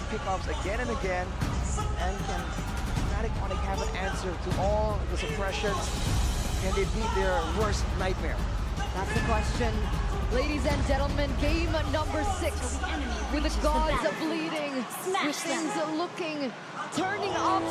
pickoffs again and again, and can Fnatic Onic have an answer to all the suppressions? Can they beat their worst nightmare? That's the question. Ladies and gentlemen, game number 6. With the gods bleeding, with things looking, turning up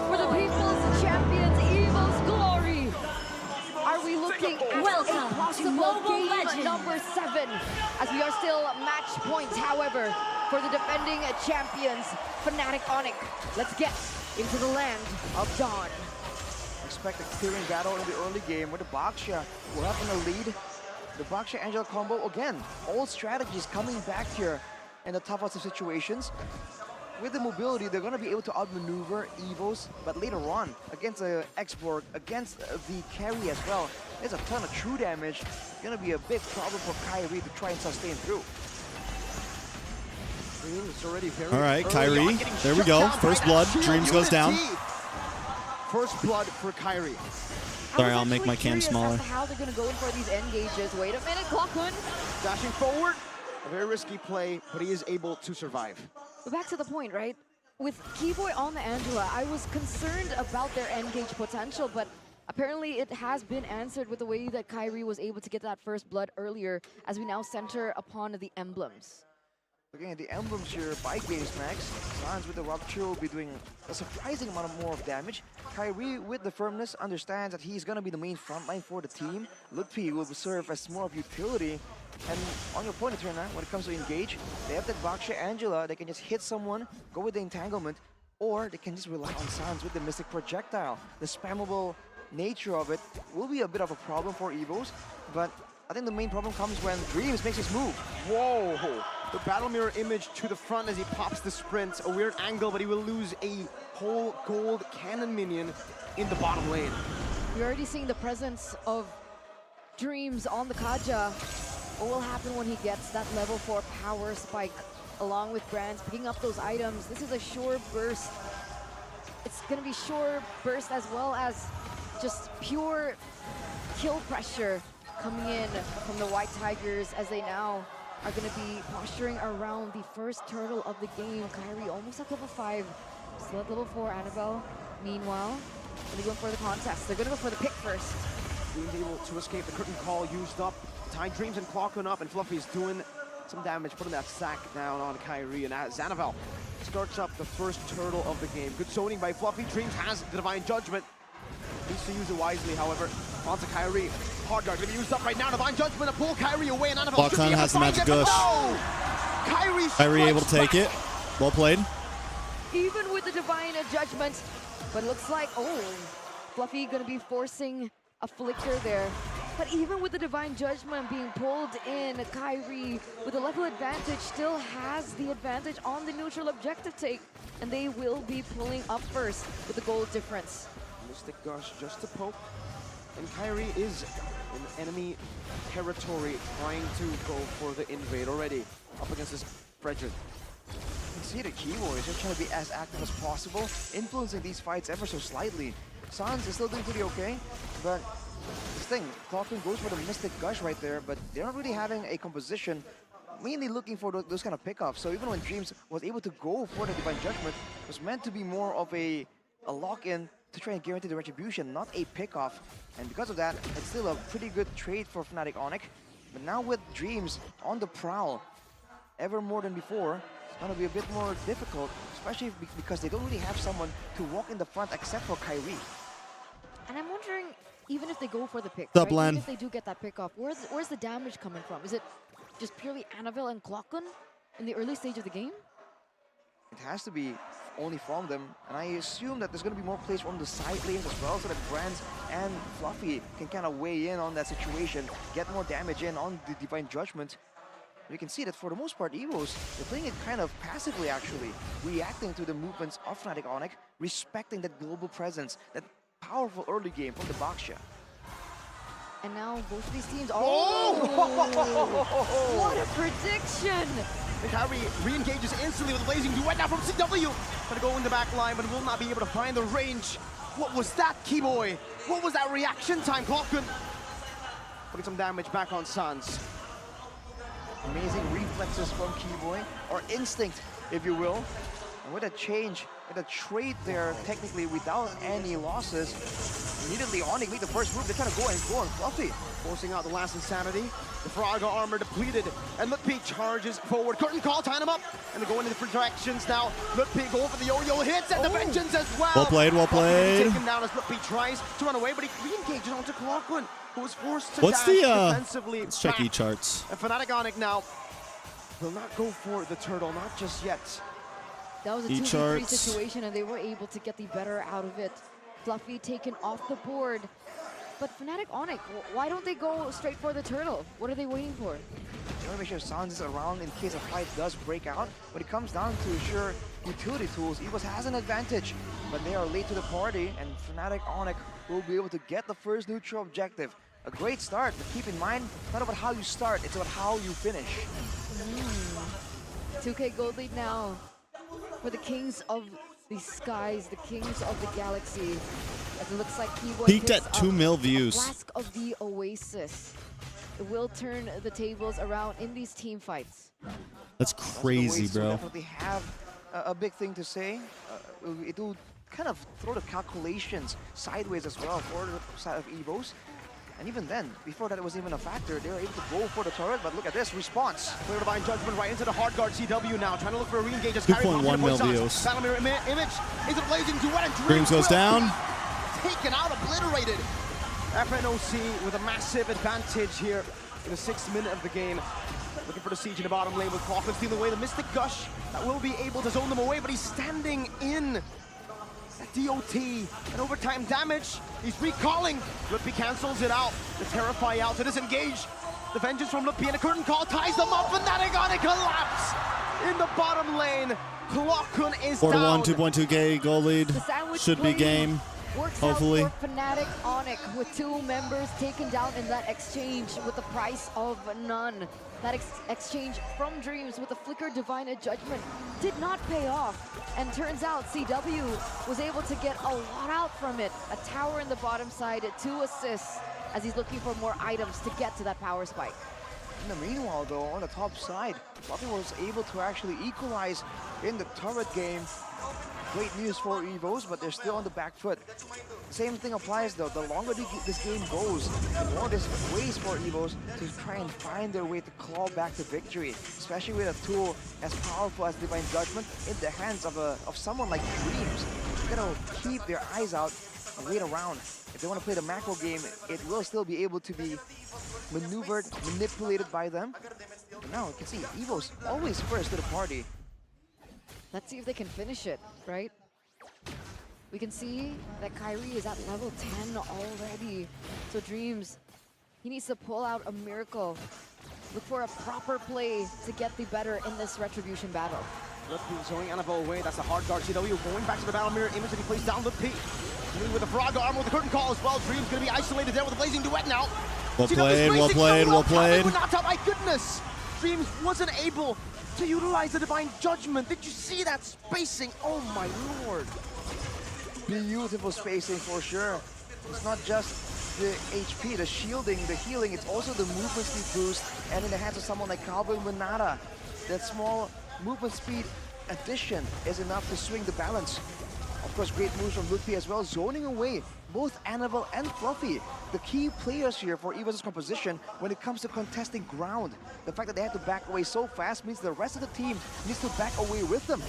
for the people's champions, Evos glory. Are we looking at a possible game number 7? As we are still match points, however, for the defending champions, Fnatic Onic. Let's get into the land of Dawn. Expect a clearing battle in the early game where the Baksha will have in the lead. The Baksha Angela combo, again, all strategies coming back here in the toughest of situations. With the mobility, they're going to be able to outmaneuver Evos, but later on, against the X-Borg, against the carry as well, there's a ton of true damage. It's going to be a big problem for Kairi to try and sustain through. Dreams already very All right, Kairi, there we go. First blood, Dreams goes down. First blood for Kairi. Sorry, I'll make my cam smaller. How they're going to go in for these engages. Wait a minute, Clockun. Dashing forward, a very risky play, but he is able to survive. But back to the point, right? With Keyboy on the Angela, I was concerned about their engage potential, but apparently it has been answered with the way that Kairi was able to get that first blood earlier, as we now center upon the emblems. Looking at the emblems here by GameSmax, Sans with the Rupture will be doing a surprising amount of more of damage. Kairi with the firmness understands that he's going to be the main frontline for the team. Lutfi will serve as more of utility. And on your point, Eterna, when it comes to engage, they have that Baksha Angela, they can just hit someone, go with the entanglement, or they can just rely on Sans with the Mystic Projectile. The spammable nature of it will be a bit of a problem for Evos, but I think the main problem comes when Dreams makes his move. Whoa! The battle mirror image to the front as he pops the sprint. A weird angle, but he will lose a whole gold cannon minion in the bottom lane. We're already seeing the presence of Dreams on the Kaja. What will happen when he gets that level 4 power spike along with Brands picking up those items? This is a sure burst. It's going to be sure burst as well as just pure kill pressure coming in from the White Tigers as they now are going to be posturing around the first turtle of the game. Kairi almost at level 5, still at level 4, Annabelle. Meanwhile, they're going for the contest. They're going to go for the pick first. Dreams able to escape the curtain call used up. Tying Dreams and Clockun up, and Fluffy's doing some damage, putting that sack down on Kairi, and Xanavel starts up the first turtle of the game. Good zoning by Fluffy. Dreams has the Divine Judgment. Needs to use it wisely, however. Onto Kairi. Hard guard gonna be used up right now. Divine Judgment to pull Kairi away, and Annabelle Clockun has the magic gush. No! Kairi able to take it. Well played. Even with the Divine Judgment, but it looks like, oh, Fluffy gonna be forcing a flicker there. But even with the Divine Judgment being pulled in, Kairi, with the level advantage, still has the advantage on the neutral objective take. And they will be pulling up first with the gold difference. Mystic Gush just to poke. And Kairi is in enemy territory, trying to go for the invade already. Up against this Frederick. You can see the Keyboy is just trying to be as active as possible, influencing these fights ever so slightly. Sans is still doing pretty okay, but this thing, Clockun goes for the Mystic Gush right there, but they're not really having a composition, mainly looking for those kind of pickoffs. So even when Dreams was able to go for the Divine Judgment, it was meant to be more of a lock-in to try and guarantee the retribution, not a pickoff. And because of that, it's still a pretty good trade for Fnatic Onic. But now with Dreams on the prowl, ever more than before, it's going to be a bit more difficult, especially because they don't really have someone to walk in the front except for Kairi. And I'm wondering, even if they go for the pick, What's up, right? Len? Even if they do get that pick off, where's the damage coming from? Is it just purely Annabelle and Clockun in the early stage of the game? It has to be only from them, and I assume that there's going to be more plays from the side lanes as well, so that Brands and Fluffy can kind of weigh in on that situation, get more damage in on the Divine Judgment. You can see that for the most part, Evos, they're playing it kind of passively actually, reacting to the movements of Fnatic Onic, respecting that global presence, that powerful early game from the Baksha. And now both of these teams, Oh! What a prediction! Kairi re-engages instantly with a blazing duet now from CW. Gonna go in the back line, but will not be able to find the range. What was that, Keyboy? What was that reaction time, Clockun? Putting some damage back on Sans. Amazing reflexes from Keyboy, or instinct, if you will. And with a change, with a trade there, technically without any losses, immediately Onic make the first move. They kind of go and Fluffy. Forcing out the last insanity. The Frogger armor depleted, and Lutpi charges forward. Curtain call, tying him up, and they're going in different directions now. Lutpi go for the yo-yo hits, and the vengeance as well. Well played, well played. Taken down as Lutpi tries to run away, but he re-engages onto Clockman, who was forced to What's dash the, defensively. let's check back. E-charts. And Fnatic Onic now will not go for the turtle, not just yet. That was a 2v3 situation, and they were able to get the better out of it. Fluffy taken off the board. But Fnatic Onic, why don't they go straight for the turtle? What are they waiting for? They want to make sure Sans is around in case a fight does break out. When it comes down to sure utility tools, Evos has an advantage. But they are late to the party, and Fnatic Onic will be able to get the first neutral objective. A great start, but keep in mind, it's not about how you start, it's about how you finish. 2K gold lead now for the Kings of the Skies, the Kings of the Galaxy. As it looks like Keyboy Peaked at 2 mil views. Flask of the Oasis. It will turn the tables around in these team fights. That's crazy, bro. Definitely have a big thing to say. It will kind of throw the calculations sideways as well for the side of Evos. And even then, before that it was even a factor, they were able to go for the turret, but look at this response. Clear Divine Judgment right into the hard guard CW now, trying to look for a re-engage. 2.1 mil views. Wladimir image into the blazing duet, and Dreams goes down. Taken out, obliterated. FNOC with a massive advantage here in the 6th minute of the game. Looking for the siege in the bottom lane with Kaufman stealing away the Mystic Gush. That will be able to zone them away, but he's standing in. DOT and overtime damage. He's recalling. Lutpi cancels it out. The Terrify out to disengage. The vengeance from Lutpi and a curtain call ties them up, and Fnatic Onic collapse in the bottom lane. Clockun is 4-1, down. 2.2K goal lead. Should be game. Works Hopefully. out for Fnatic Onic with 2 members taken down in that exchange with the price of none. That exchange from Dreams with the Flicker Divine Judgment did not pay off. And turns out CW was able to get a lot out from it. A tower in the bottom side, 2 assists as he's looking for more items to get to that power spike. In the meanwhile though, on the top side, Wladimir was able to actually equalize in the turret game. Great news for Evos, but they're still on the back foot. Same thing applies though. The longer this game goes, the more there's ways for Evos to try and find their way to claw back to victory. Especially with a tool as powerful as Divine Judgment in the hands of someone like Dreams. They're gonna keep their eyes out and wait around. If they want to play the macro game, it will still be able to be maneuvered, manipulated by them. But now you can see Evos always first to the party. Let's see if they can finish it, right? We can see that Kyrie is at level 10 already. So Dreams, he needs to pull out a miracle. Look for a proper play to get the better in this Retribution battle. Lutpi zoning Annabelle away. That's a hard guard CW going back to the battle mirror image that he plays down Lutpi. Dealing with the Frog armor with the curtain call as well. Dreams gonna be isolated there with a blazing duet now. Well played, well played, well played. My goodness! Dreams wasn't able to utilize the Divine Judgment. Did you see that spacing? Oh my lord. Beautiful spacing for sure. It's not just the HP, the shielding, the healing, it's also the movement speed boost. And in the hands of someone like Calvin Winata, that small movement speed addition is enough to swing the balance. Of course, great moves from Lutpi as well, zoning away both Annabelle and Fluffy, the key players here for Evos' composition when it comes to contesting ground. The fact that they had to back away so fast means the rest of the team needs to back away with them.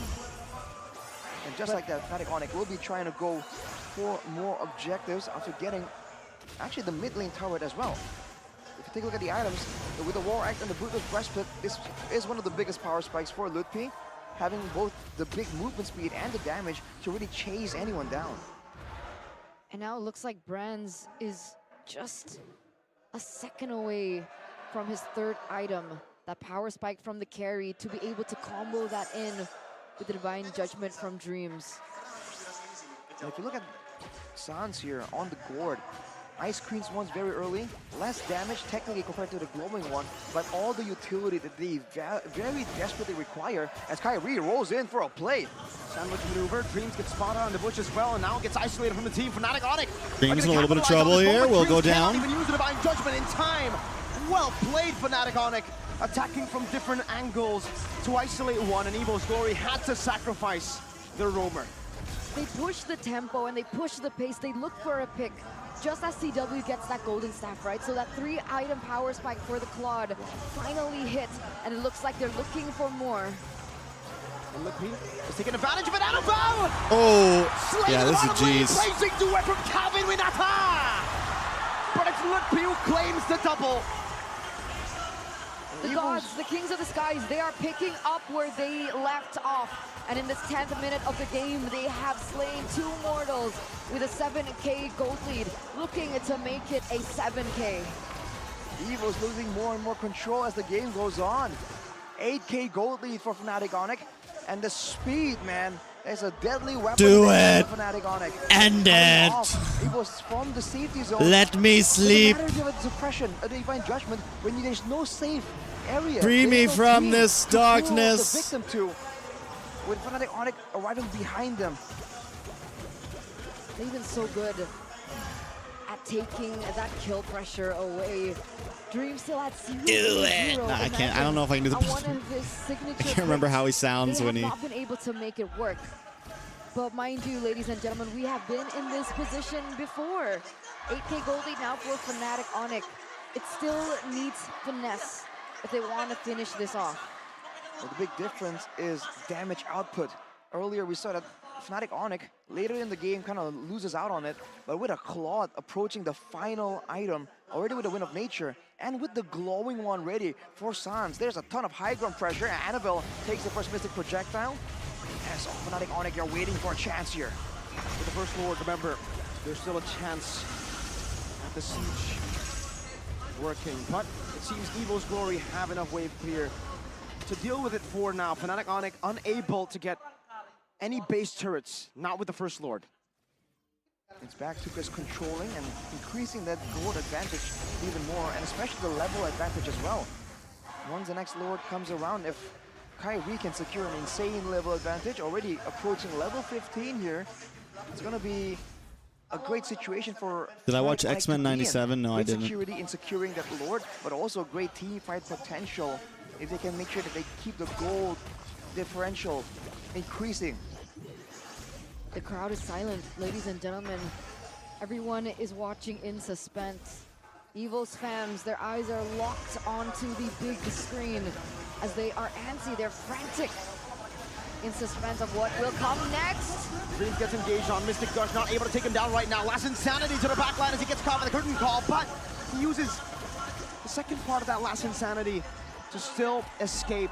And just like that, Fnatic Onic will be trying to go for more objectives after getting actually the mid lane turret as well. If you take a look at the items, with the War Act and the Brutal's Breastplate, this is one of the biggest power spikes for Lutpi, having both the big movement speed and the damage to really chase anyone down. And now it looks like Brands is just a second away from his 3rd item, that power spike from the carry, to be able to combo that in with the Divine Judgment from Dreams. And if you look at Sans here on the gourd, Ice Queen's one's very early, less damage technically compared to the glowing one, but all the utility that they very desperately require as Kyrie rolls in for a play. Sandwich maneuver, Dreams gets spotted on the bush as well, and now gets isolated from the team. Fnatic Onic. Dreams in a little bit of trouble here, will go down. Even use the Divine Judgment in time. Well played, Fnatic Onic. Attacking from different angles to isolate one, and Evo's Glory had to sacrifice the roamer. They push the tempo and they push the pace. They look for a pick. Just as CW gets that golden staff, right? So that 3-item power spike for the Claude finally hit, and it looks like they're looking for more. And look, Pete is taking advantage of it. Annabelle! Oh, yeah, this is G's. Blazing duet from Calvin Winata! But it's Lutpi who claims the double. The gods, the kings of the skies, they are picking up where they left off. And in this 10th minute of the game, they have slain 2 mortals with a 7K gold lead, looking to make it a 7K. Evos losing more and more control as the game goes on. 8K gold lead for Fnatic Onic. And the speed, man, is a deadly weapon. Do it. For Fnatic Onic. End it. Evos from the safety zone. Let me sleep. It doesn't matter if you have a suppression, a divine judgment, when there's no safe area. Free me no from team this to pull darkness. the victim to, with Fnatic Onic arriving behind them. They've been so good at taking that kill pressure away. Dream still at 0. Do it. Nah, I can't. I don't know if I can do the. I can't remember how he sounds when he. They have not been able to make it work. But mind you, ladies and gentlemen, we have been in this position before. 8K gold lead now for Fnatic Onic. It still needs finesse if they want to finish this off. Well, the big difference is damage output. Earlier we saw that Fnatic Onic later in the game kind of loses out on it, but with a Claude approaching the final item, already with a Wind of Nature, and with the glowing one ready for Sans, there's a ton of high ground pressure. Annabelle takes the first Mystic Projectile. And so Fnatic Onic are waiting for a chance here. With the First Lord, remember, there's still a chance at the siege working, but it seems Evo's Glory have enough wave clear to deal with it for now. Fnatic Onic unable to get any base turrets, not with the First Lord. It's back to just controlling and increasing that gold advantage even more, and especially the level advantage as well. Once the next Lord comes around, if Kyrie can secure an insane level advantage, already approaching level 15 here, it's going to be a great situation for... Did I watch X-Men 97? No, I didn't. Security in securing that Lord, but also great team fight potential if they can make sure that they keep the gold differential increasing. The crowd is silent, ladies and gentlemen. Everyone is watching in suspense. Evos fans, their eyes are locked onto the big screen as they are antsy, they're frantic in suspense of what will come next. Dreams gets engaged on Mystic Gush, not able to take him down right now. Last Insanity to the backline as he gets caught by the curtain call, but he uses the second part of that Last Insanity to still escape.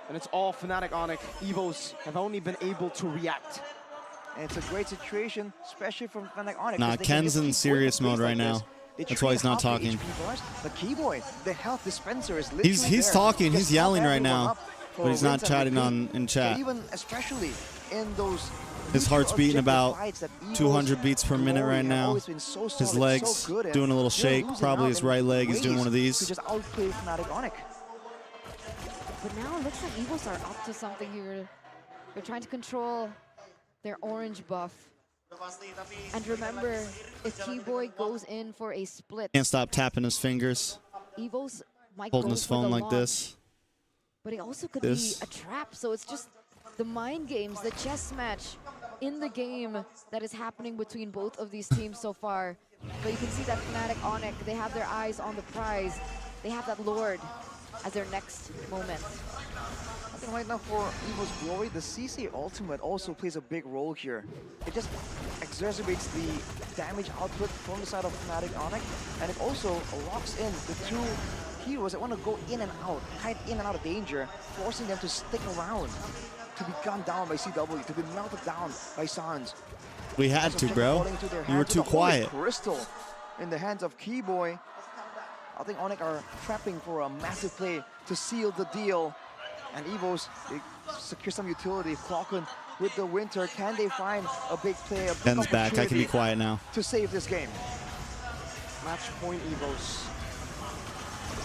And it's all Fnatic Onic. Evos have only been able to react. And it's a great situation, especially from Fnatic Onic. Nah, Ken's in serious mode right now. That's why he's not talking. The Keyboy, the health dispenser is literally He's there. talking, Just he's yelling right everyone now, up for but he's not wins and chatting retreat. in chat. But even especially in those His heart's beating about fights that Evos 200 beats per minute Glory right have now. always been so His solid, legs so good, and doing a little they're shake. losing Probably out his in right leg is doing ways one of these. to just outplay Fnatic Onic. But now it looks like Evos are up to something here. They're trying to control their orange buff. And remember, if Keyboy goes in for a split, Can't stop tapping his fingers, Evos might holding go his for phone the like launch. this. But it also could This. be a trap, so it's just the mind games, the chess match in the game that is happening between both of these teams so far. But you can see that Fnatic Onic, they have their eyes on the prize. They have that Lord as their next moment. I think right now for Evos Glory, the CC ultimate also plays a big role here. It just exacerbates the damage output from the side of Fnatic Onic, and it also locks in the two heroes that want to go in and out, hide in and out of danger, forcing them to stick around, to be gunned down by CW, to be melted down by Sans. We had to, bro. You were too quiet. Crystal in the hands of Keyboy. I think Onic are trapping for a massive play to seal the deal. And Evos, they secure some utility. Clocken with the Winter. Can they find a big play, a big Ken's back. I can be opportunity quiet now. to save this game? Match point Evos.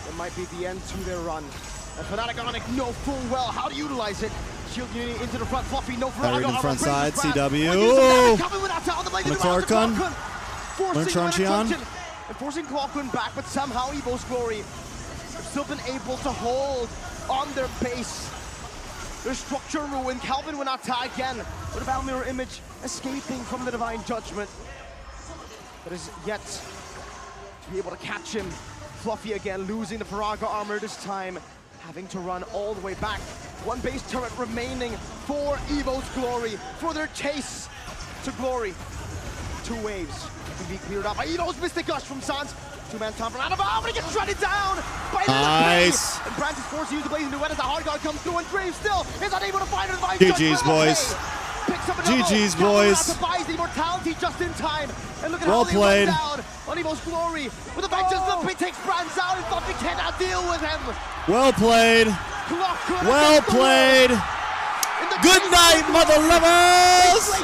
It might be the end to their run. And Fnatic Onic know full well how to utilize it. Shield unity into the front, Fluffy, no Got read in front side, CW. McClarkin. Truncheon. And forcing Clockun back, but somehow Evos Glory have still been able to hold on their base. There's structure ruined. Calvin will not tie again. With a Battle Mirror image escaping from the Divine Judgment. But is yet to be able to catch him. Fluffy again, losing the Faraga armor this time. Having to run all the way back. One base turret remaining for Evos Glory. For their chase to glory. 2 waves can be cleared up by Evos. Mystic Gush from Sans. 2-man time from Annabelle, but he gets shredded down by Nice. And Brandt is forced to use the Blazing Duet as the hard guard comes through, and Graves still is unable to find it. GG's, boys. GG's, boys. Buys the immortality just in time. And look at Well how they played. run down on Evos Glory. With the vengeance, Fluffy takes Brandt out, and Fluffy cannot deal with him. Well played. Well played. Good night, mother lovers.